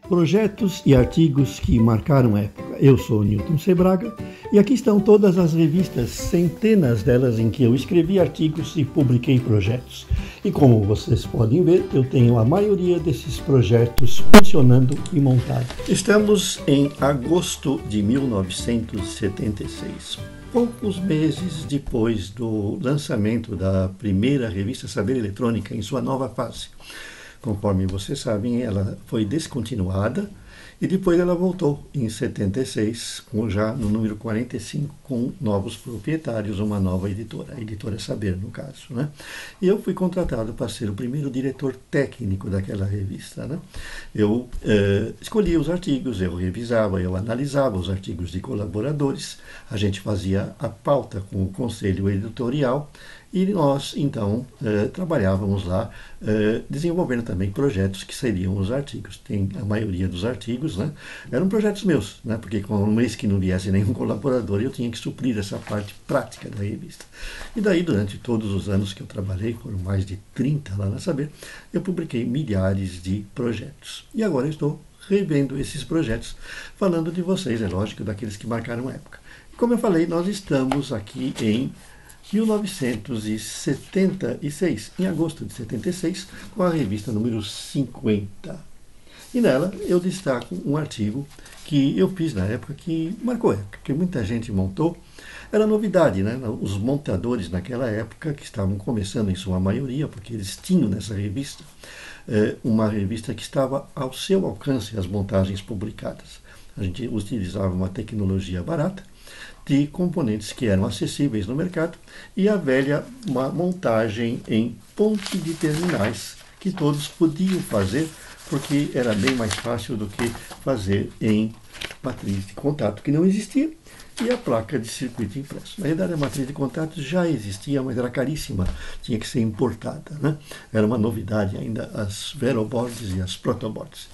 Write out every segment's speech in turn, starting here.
Projetos e artigos que marcaram época. Eu sou Newton Sebraga e aqui estão todas as revistas, centenas delas em que eu escrevi artigos e publiquei projetos. E como vocês podem ver, eu tenho a maioria desses projetos funcionando e montados. Estamos em agosto de 1976. Poucos meses depois do lançamento da primeira revista Saber Eletrônica em sua nova fase. Conforme vocês sabem, ela foi descontinuada e depois ela voltou em 76, já no número 45, com novos proprietários, uma nova editora, a Editora Saber, no caso, né? E eu fui contratado para ser o primeiro diretor técnico daquela revista, né? Eu escolhia os artigos, eu revisava, eu analisava os artigos de colaboradores, a gente fazia a pauta com o conselho editorial e nós, então, trabalhávamos lá, desenvolvendo também projetos que seriam os artigos. A maioria dos artigos, né, eram projetos meus, né, porque com um mês que não viesse nenhum colaborador, eu tinha que suprir essa parte prática da revista. E daí, durante todos os anos que eu trabalhei, foram mais de 30 lá na Saber, eu publiquei milhares de projetos. E agora eu estou revendo esses projetos, falando de vocês, é lógico, daqueles que marcaram a época. Como eu falei, nós estamos aqui em 1976, em agosto de 76, com a revista número 50. E nela eu destaco um artigo que eu fiz na época que marcou a época, que muita gente montou. Era novidade, né? Os montadores naquela época, que estavam começando em sua maioria, porque eles tinham nessa revista, uma revista que estava ao seu alcance as montagens publicadas. A gente utilizava uma tecnologia barata, de componentes que eram acessíveis no mercado e a velha uma montagem em ponte de terminais que todos podiam fazer porque era bem mais fácil do que fazer em matriz de contato que não existia e a placa de circuito impresso. Na verdade, a matriz de contato já existia, mas era caríssima, tinha que ser importada, né? Era uma novidade ainda as veroboards e as protoboards.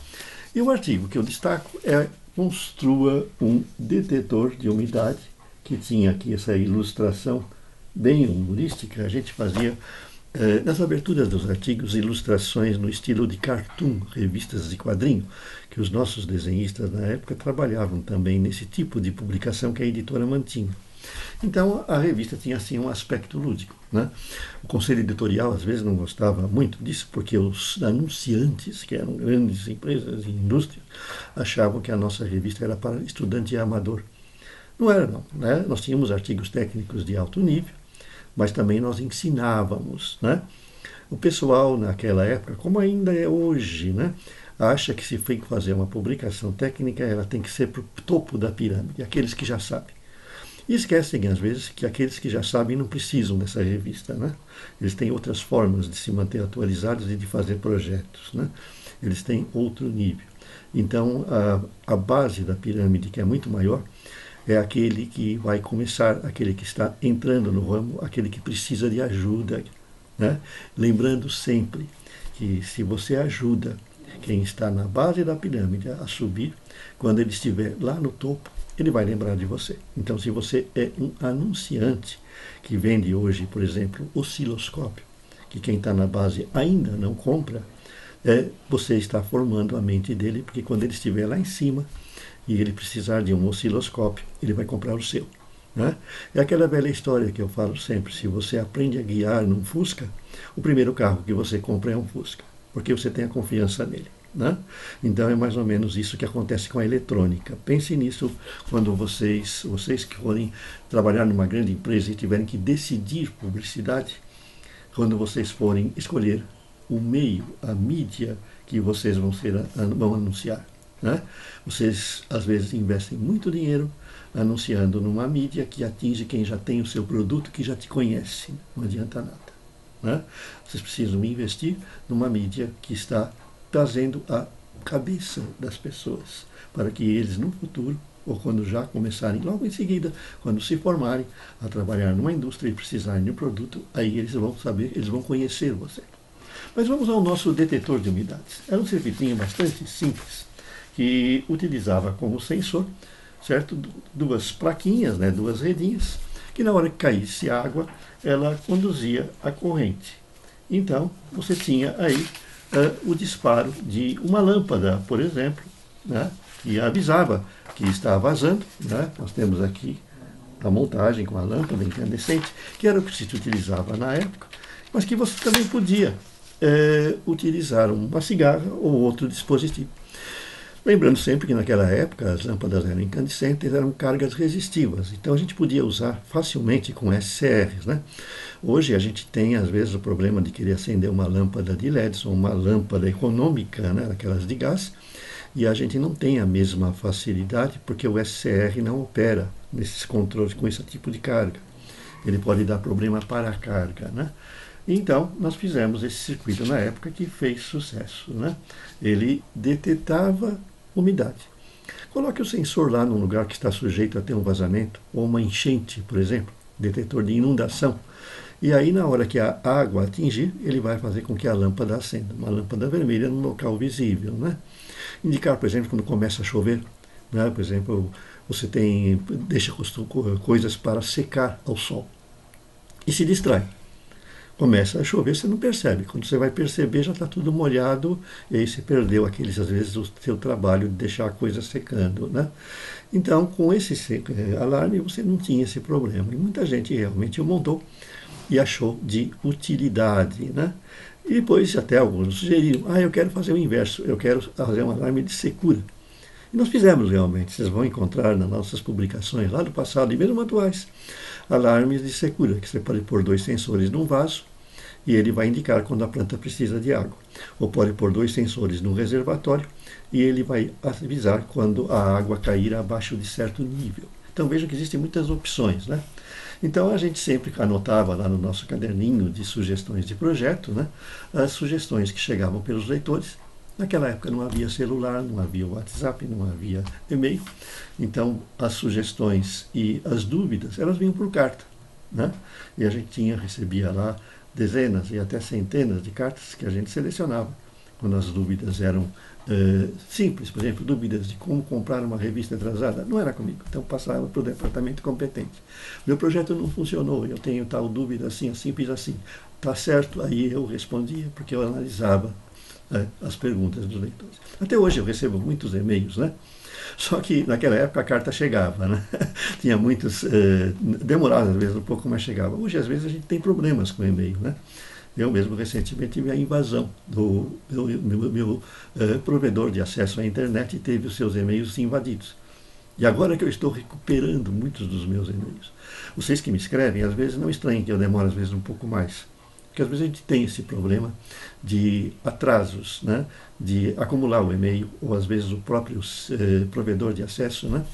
E o artigo que eu destaco é construa um detetor de umidade, que tinha aqui essa ilustração bem humorística. A gente fazia, nas aberturas dos artigos, ilustrações no estilo de cartoon, revistas de quadrinho, que os nossos desenhistas na época trabalhavam também nesse tipo de publicação que a editora mantinha. Então a revista tinha assim um aspecto lúdico, né? O conselho editorial às vezes não gostava muito disso, porque os anunciantes, que eram grandes empresas e indústrias, achavam que a nossa revista era para estudante amador. Não era não, né? Nós tínhamos artigos técnicos de alto nível, mas também nós ensinávamos, né? O pessoal naquela época, como ainda é hoje, né, acha que se for fazer uma publicação técnica, ela tem que ser para o topo da pirâmide, aqueles que já sabem. E esquecem, às vezes, que aqueles que já sabem não precisam dessa revista, né? Eles têm outras formas de se manter atualizados e de fazer projetos, né? Eles têm outro nível. Então, a base da pirâmide, que é muito maior, é aquele que vai começar, aquele que está entrando no ramo, aquele que precisa de ajuda, né? Lembrando sempre que se você ajuda quem está na base da pirâmide a subir, quando ele estiver lá no topo, ele vai lembrar de você. Então, se você é um anunciante que vende hoje, por exemplo, osciloscópio, que quem está na base ainda não compra, você está formando a mente dele, porque quando ele estiver lá em cima, e ele precisar de um osciloscópio, ele vai comprar o seu, né? É aquela velha história que eu falo sempre, se você aprende a guiar num Fusca, o primeiro carro que você compra é um Fusca, porque você tem a confiança nele, né? Então é mais ou menos isso que acontece com a eletrônica. Pense nisso quando vocês que forem trabalhar numa grande empresa e tiverem que decidir publicidade, quando vocês forem escolher o meio, a mídia que vocês vão anunciar, né? Vocês às vezes investem muito dinheiro anunciando numa mídia que atinge quem já tem o seu produto, que já te conhece, não adianta nada, né? Vocês precisam investir numa mídia que está trazendo a cabeça das pessoas, para que eles no futuro, ou quando já começarem, logo em seguida, quando se formarem a trabalhar numa indústria e precisarem de um produto, aí eles vão saber, eles vão conhecer você. Mas vamos ao nosso detetor de umidades. Era um circuitinho bastante simples, que utilizava como sensor, certo? Duas plaquinhas, né? Duas redinhas, que na hora que caísse água, ela conduzia a corrente. Então, você tinha aí o disparo de uma lâmpada, por exemplo, né, e avisava que está vazando, né? Nós temos aqui a montagem com a lâmpada incandescente, que era o que se utilizava na época, mas que você também podia utilizar uma cigarra ou outro dispositivo. Lembrando sempre que naquela época as lâmpadas eram incandescentes, eram cargas resistivas, então a gente podia usar facilmente com SCRs, né? Hoje a gente tem às vezes o problema de querer acender uma lâmpada de LEDs ou uma lâmpada econômica, né, aquelas de gás, e a gente não tem a mesma facilidade porque o SCR não opera nesses controles com esse tipo de carga. Ele pode dar problema para a carga, né? Então, nós fizemos esse circuito na época que fez sucesso, né? Ele detectava umidade. Coloque o sensor lá num lugar que está sujeito a ter um vazamento, ou uma enchente, por exemplo, detetor de inundação. E aí, na hora que a água atingir, ele vai fazer com que a lâmpada acenda. Uma lâmpada vermelha no local visível, né? Indicar, por exemplo, quando começa a chover, né? Por exemplo, você deixa coisas para secar ao sol e se distrai. Começa a chover, você não percebe. Quando você vai perceber, já está tudo molhado e aí você perdeu às vezes, o seu trabalho de deixar a coisa secando, né? Então, com esse alarme, você não tinha esse problema. E muita gente realmente o montou e achou de utilidade, né? E depois até alguns sugeriram, eu quero fazer o inverso, eu quero fazer um alarme de secura. E nós fizemos realmente, vocês vão encontrar nas nossas publicações lá do passado e mesmo atuais, alarmes de secura, que você pode pôr 2 sensores num vaso e ele vai indicar quando a planta precisa de água. Ou pode pôr 2 sensores num reservatório e ele vai avisar quando a água cair abaixo de certo nível. Então vejam que existem muitas opções, né? Então a gente sempre anotava lá no nosso caderninho de sugestões de projeto, né, as sugestões que chegavam pelos leitores. Naquela época não havia celular, não havia WhatsApp, não havia e-mail. Então as sugestões e as dúvidas, elas vinham por carta, né? E a gente recebia lá dezenas e até centenas de cartas que a gente selecionava. Quando as dúvidas eram simples, por exemplo, dúvidas de como comprar uma revista atrasada, não era comigo, então passava para o departamento competente. Meu projeto não funcionou, eu tenho tal dúvida assim, assim, fiz assim. Tá certo? Aí eu respondia, porque eu analisava as perguntas dos leitores. Até hoje eu recebo muitos e-mails, né? Só que naquela época a carta chegava, né? Tinha muitos, demorava às vezes um pouco, mas chegava. Hoje às vezes a gente tem problemas com e-mail, né? Eu mesmo recentemente tive a invasão do meu provedor de acesso à internet e teve os seus e-mails invadidos. E agora que eu estou recuperando muitos dos meus e-mails. Vocês que me escrevem, às vezes não estranhem que eu demoro às vezes um pouco mais. Porque às vezes a gente tem esse problema de atrasos, né? De acumular o e-mail, ou às vezes o próprio provedor de acesso, né?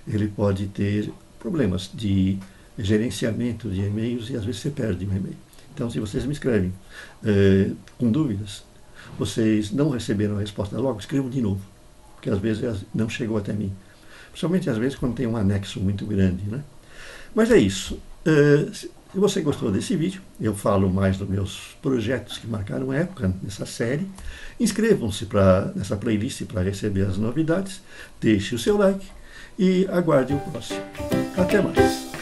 Ele pode ter problemas de gerenciamento de e-mails e às vezes você perde um e-mail. Então, se vocês me escrevem com dúvidas, vocês não receberam a resposta logo, escrevam de novo, porque às vezes não chegou até mim. Principalmente às vezes quando tem um anexo muito grande, né? Mas é isso. Se você gostou desse vídeo, eu falo mais dos meus projetos que marcaram época nessa série. Inscrevam-se nessa playlist para receber as novidades, deixe o seu like e aguarde o próximo. Até mais!